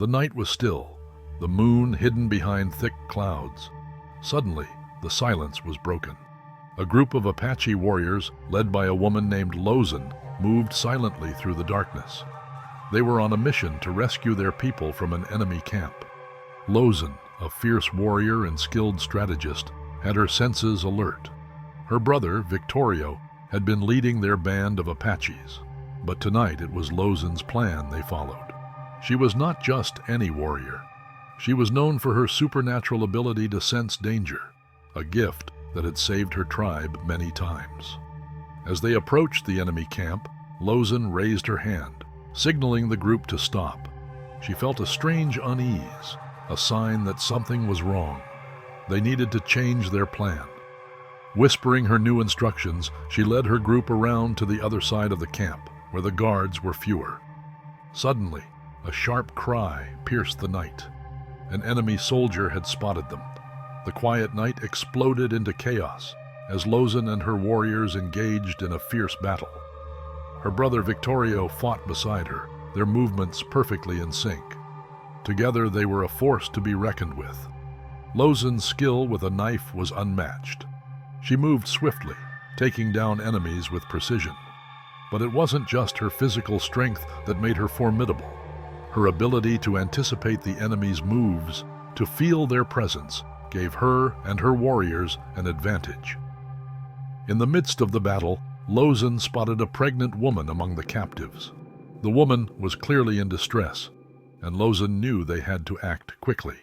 The night was still, the moon hidden behind thick clouds. Suddenly, the silence was broken. A group of Apache warriors, led by a woman named Lozen, moved silently through the darkness. They were on a mission to rescue their people from an enemy camp. Lozen, a fierce warrior and skilled strategist, had her senses alert. Her brother, Victorio, had been leading their band of Apaches, but tonight it was Lozen's plan they followed. She was not just any warrior. She was known for her supernatural ability to sense danger, a gift that had saved her tribe many times. As they approached the enemy camp, Lozen raised her hand, signaling the group to stop. She felt a strange unease, a sign that something was wrong. They needed to change their plan. Whispering her new instructions, she led her group around to the other side of the camp, where the guards were fewer. Suddenly, a sharp cry pierced the night. An enemy soldier had spotted them. The quiet night exploded into chaos as Lozen and her warriors engaged in a fierce battle. Her brother Victorio fought beside her, their movements perfectly in sync. Together they were a force to be reckoned with. Lozen's skill with a knife was unmatched. She moved swiftly, taking down enemies with precision. But it wasn't just her physical strength that made her formidable. Her ability to anticipate the enemy's moves, to feel their presence, gave her and her warriors an advantage. In the midst of the battle, Lozen spotted a pregnant woman among the captives. The woman was clearly in distress, and Lozen knew they had to act quickly.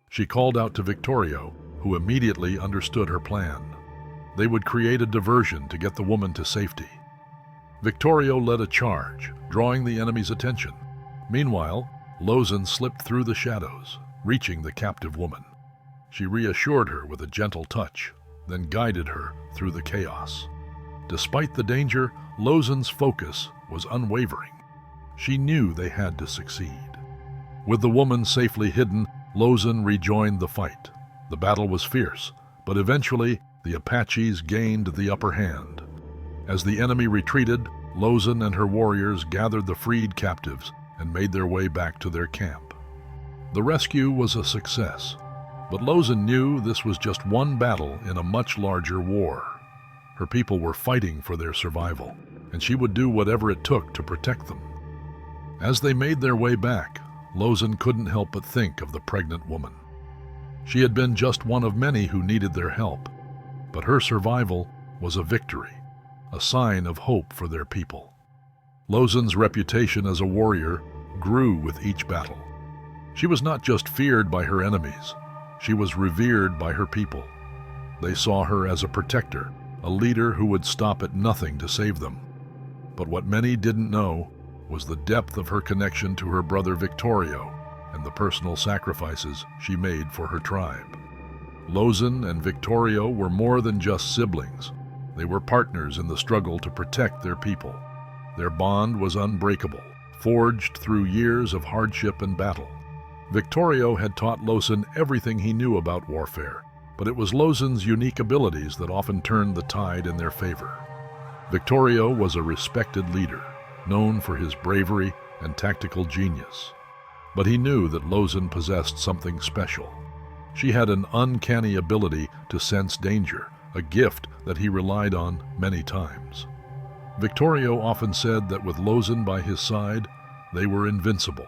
She called out to Victorio, who immediately understood her plan. They would create a diversion to get the woman to safety. Victorio led a charge, drawing the enemy's attention. Meanwhile, Lozen slipped through the shadows, reaching the captive woman. She reassured her with a gentle touch, then guided her through the chaos. Despite the danger, Lozen's focus was unwavering. She knew they had to succeed. With the woman safely hidden, Lozen rejoined the fight. The battle was fierce, but eventually the Apaches gained the upper hand. As the enemy retreated, Lozen and her warriors gathered the freed captives and made their way back to their camp. The rescue was a success, but Lozen knew this was just one battle in a much larger war. Her people were fighting for their survival, and she would do whatever it took to protect them. As they made their way back, Lozen couldn't help but think of the pregnant woman. She had been just one of many who needed their help, but her survival was a victory, a sign of hope for their people. Lozen's reputation as a warrior grew with each battle. She was not just feared by her enemies, she was revered by her people. They saw her as a protector, a leader who would stop at nothing to save them. But what many didn't know was the depth of her connection to her brother Victorio and the personal sacrifices she made for her tribe. Lozen and Victorio were more than just siblings. They were partners in the struggle to protect their people. Their bond was unbreakable, forged through years of hardship and battle. Victorio had taught Lozen everything he knew about warfare, but it was Lozen's unique abilities that often turned the tide in their favor. Victorio was a respected leader, known for his bravery and tactical genius. But he knew that Lozen possessed something special. She had an uncanny ability to sense danger, a gift that he relied on many times. Victorio often said that with Lozen by his side, they were invincible.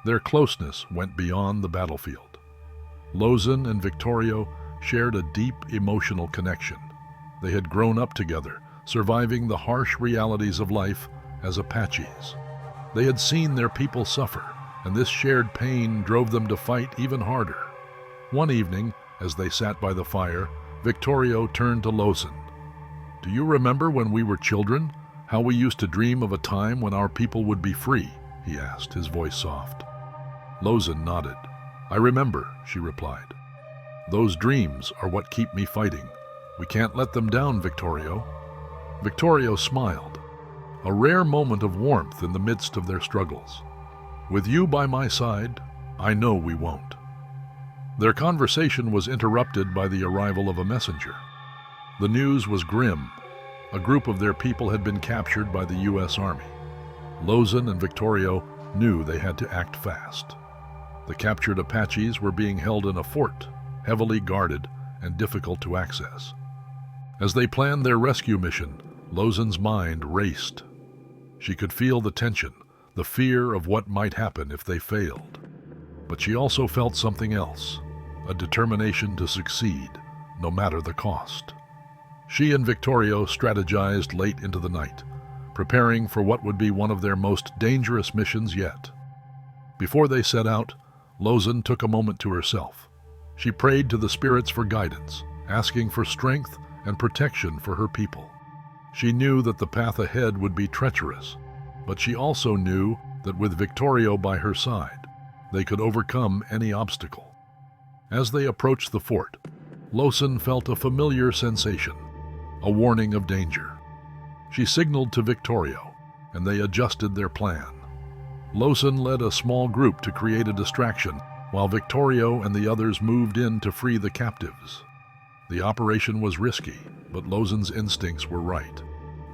Their closeness went beyond the battlefield. Lozen and Victorio shared a deep emotional connection. They had grown up together, surviving the harsh realities of life as Apaches. They had seen their people suffer, and this shared pain drove them to fight even harder. One evening, as they sat by the fire, Victorio turned to Lozen. "Do you remember when we were children, how we used to dream of a time when our people would be free?" he asked, his voice soft. Lozen nodded. "I remember," she replied. "Those dreams are what keep me fighting. We can't let them down, Victorio." Victorio smiled, a rare moment of warmth in the midst of their struggles. "With you by my side, I know we won't." Their conversation was interrupted by the arrival of a messenger. The news was grim. A group of their people had been captured by the U.S. Army. Lozen and Victorio knew they had to act fast. The captured Apaches were being held in a fort, heavily guarded and difficult to access. As they planned their rescue mission, Lozen's mind raced. She could feel the tension, the fear of what might happen if they failed. But she also felt something else, a determination to succeed, no matter the cost. She and Victorio strategized late into the night, preparing for what would be one of their most dangerous missions yet. Before they set out, Lozen took a moment to herself. She prayed to the spirits for guidance, asking for strength and protection for her people. She knew that the path ahead would be treacherous, but she also knew that with Victorio by her side, they could overcome any obstacle. As they approached the fort, Lozen felt a familiar sensation, a warning of danger. She signaled to Victorio, and they adjusted their plan. Lozen led a small group to create a distraction, while Victorio and the others moved in to free the captives. The operation was risky, but Lozen's instincts were right.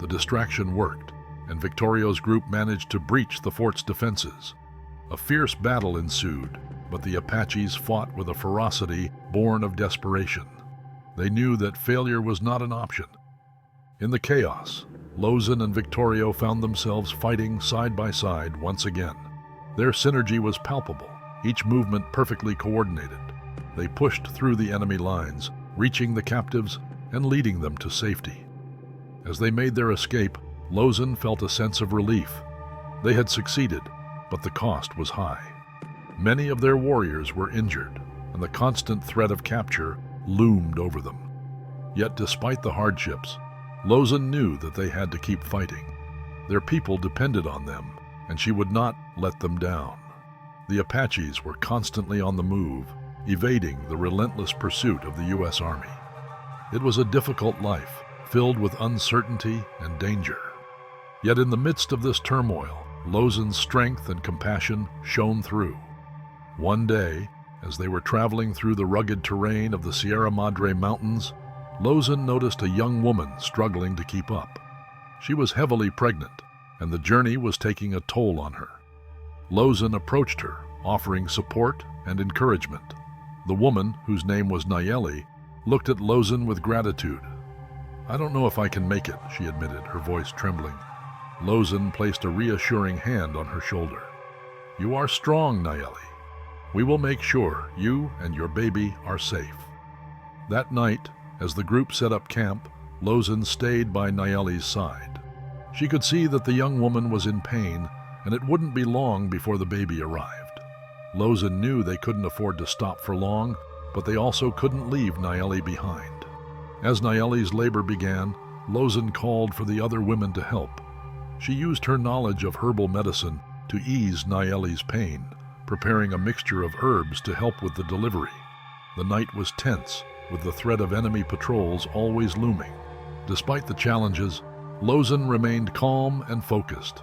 The distraction worked, and Victorio's group managed to breach the fort's defenses. A fierce battle ensued, but the Apaches fought with a ferocity born of desperation. They knew that failure was not an option. In the chaos, Lozen and Victorio found themselves fighting side by side once again. Their synergy was palpable, each movement perfectly coordinated. They pushed through the enemy lines, reaching the captives and leading them to safety. As they made their escape, Lozen felt a sense of relief. They had succeeded, but the cost was high. Many of their warriors were injured, and the constant threat of capture loomed over them. Yet despite the hardships, Lozen knew that they had to keep fighting. Their people depended on them, and she would not let them down. The Apaches were constantly on the move, evading the relentless pursuit of the U.S. Army. It was a difficult life, filled with uncertainty and danger. Yet in the midst of this turmoil, Lozen's strength and compassion shone through. One day, as they were traveling through the rugged terrain of the Sierra Madre Mountains, Lozen noticed a young woman struggling to keep up. She was heavily pregnant, and the journey was taking a toll on her. Lozen approached her, offering support and encouragement. The woman, whose name was Nayeli, looked at Lozen with gratitude. "I don't know if I can make it," she admitted, her voice trembling. Lozen placed a reassuring hand on her shoulder. "You are strong, Nayeli. We will make sure you and your baby are safe." That night, as the group set up camp, Lozen stayed by Nayeli's side. She could see that the young woman was in pain, and it wouldn't be long before the baby arrived. Lozen knew they couldn't afford to stop for long, but they also couldn't leave Nayeli behind. As Nayeli's labor began, Lozen called for the other women to help. She used her knowledge of herbal medicine to ease Nayeli's pain, preparing a mixture of herbs to help with the delivery. The night was tense, with the threat of enemy patrols always looming. Despite the challenges, Lozen remained calm and focused.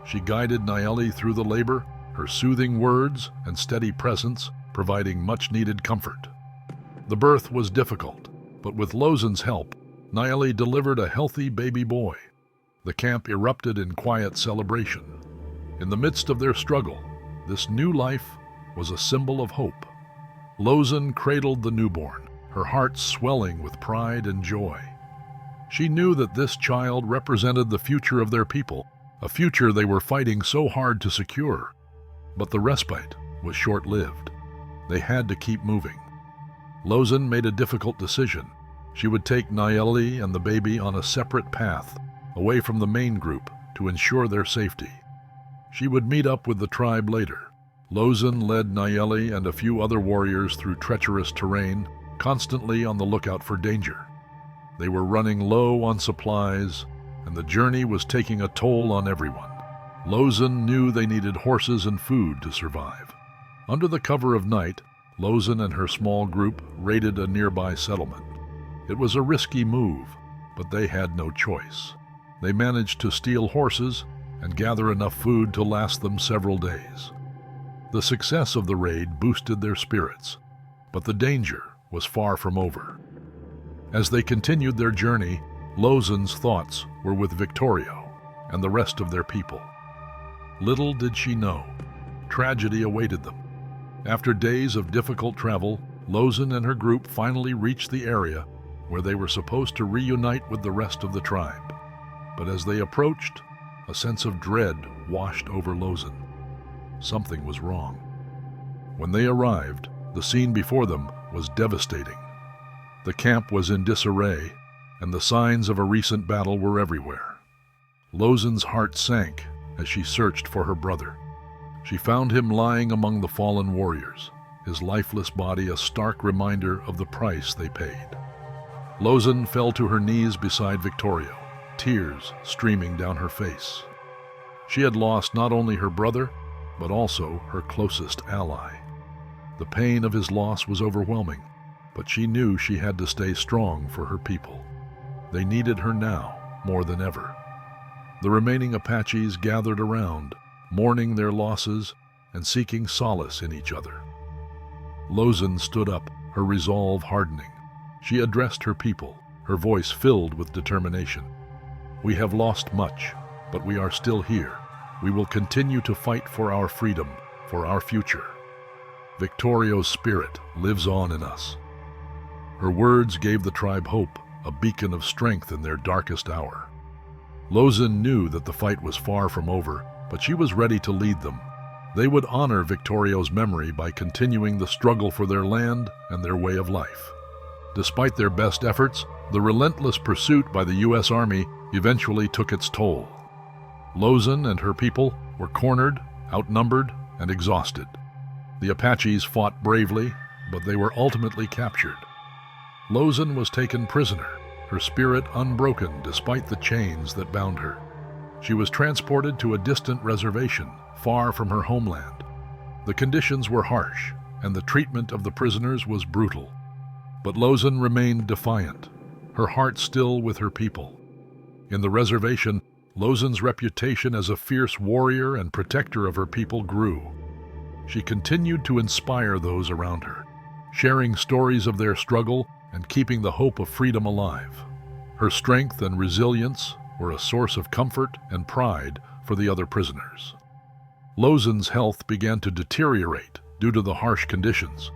She guided Nayeli through the labor, her soothing words and steady presence providing much-needed comfort. The birth was difficult, but with Lozen's help, Nayeli delivered a healthy baby boy. The camp erupted in quiet celebration. In the midst of their struggle, this new life was a symbol of hope. Lozen cradled the newborn, her heart swelling with pride and joy. She knew that this child represented the future of their people, a future they were fighting so hard to secure. But the respite was short-lived. They had to keep moving. Lozen made a difficult decision. She would take Nayeli and the baby on a separate path, away from the main group, to ensure their safety. She would meet up with the tribe later. Lozen led Nayeli and a few other warriors through treacherous terrain, constantly on the lookout for danger. They were running low on supplies, and the journey was taking a toll on everyone. Lozen knew they needed horses and food to survive. Under the cover of night, Lozen and her small group raided a nearby settlement. It was a risky move, but they had no choice. They managed to steal horses and gather enough food to last them several days. The success of the raid boosted their spirits, but the danger was far from over. As they continued their journey, Lozen's thoughts were with Victorio and the rest of their people. Little did she know, tragedy awaited them. After days of difficult travel, Lozen and her group finally reached the area where they were supposed to reunite with the rest of the tribe. But as they approached, a sense of dread washed over Lozen. Something was wrong. When they arrived, the scene before them was devastating. The camp was in disarray, and the signs of a recent battle were everywhere. Lozen's heart sank as she searched for her brother. She found him lying among the fallen warriors, his lifeless body a stark reminder of the price they paid. Lozen fell to her knees beside Victorio, tears streaming down her face. She had lost not only her brother, but also her closest ally. The pain of his loss was overwhelming, but she knew she had to stay strong for her people. They needed her now more than ever. The remaining Apaches gathered around, mourning their losses and seeking solace in each other. Lozen stood up, her resolve hardening. She addressed her people, her voice filled with determination. "We have lost much, but we are still here. We will continue to fight for our freedom, for our future. Victorio's spirit lives on in us." Her words gave the tribe hope, a beacon of strength in their darkest hour. Lozen knew that the fight was far from over, but she was ready to lead them. They would honor Victorio's memory by continuing the struggle for their land and their way of life. Despite their best efforts, the relentless pursuit by the U.S. Army eventually took its toll. Lozen and her people were cornered, outnumbered, and exhausted. The Apaches fought bravely, but they were ultimately captured. Lozen was taken prisoner, her spirit unbroken despite the chains that bound her. She was transported to a distant reservation, far from her homeland. The conditions were harsh, and the treatment of the prisoners was brutal. But Lozen remained defiant, her heart still with her people. In the reservation, Lozen's reputation as a fierce warrior and protector of her people grew. She continued to inspire those around her, sharing stories of their struggle and keeping the hope of freedom alive. Her strength and resilience were a source of comfort and pride for the other prisoners. Lozen's health began to deteriorate due to the harsh conditions,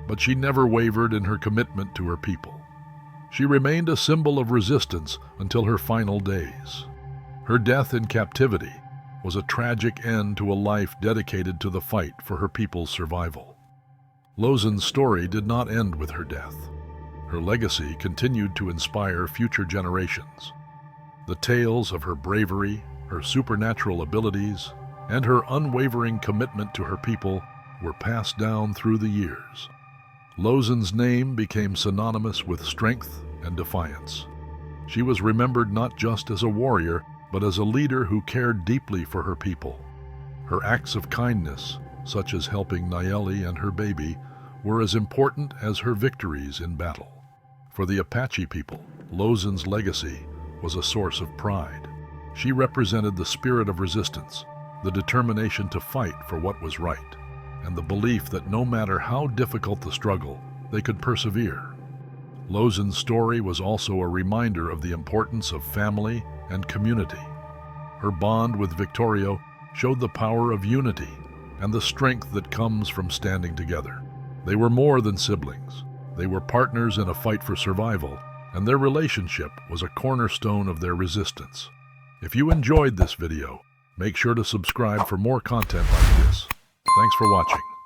but she never wavered in her commitment to her people. She remained a symbol of resistance until her final days. Her death in captivity was a tragic end to a life dedicated to the fight for her people's survival. Lozen's story did not end with her death. Her legacy continued to inspire future generations. The tales of her bravery, her supernatural abilities, and her unwavering commitment to her people were passed down through the years. Lozen's name became synonymous with strength and defiance. She was remembered not just as a warrior, but as a leader who cared deeply for her people. Her acts of kindness, such as helping Nayeli and her baby, were as important as her victories in battle. For the Apache people, Lozen's legacy was a source of pride. She represented the spirit of resistance, the determination to fight for what was right, and the belief that no matter how difficult the struggle, they could persevere. Lozen's story was also a reminder of the importance of family and community. Her bond with Victorio showed the power of unity and the strength that comes from standing together. They were more than siblings. They were partners in a fight for survival, and their relationship was a cornerstone of their resistance. If you enjoyed this video, make sure to subscribe for more content like this. Thanks for watching.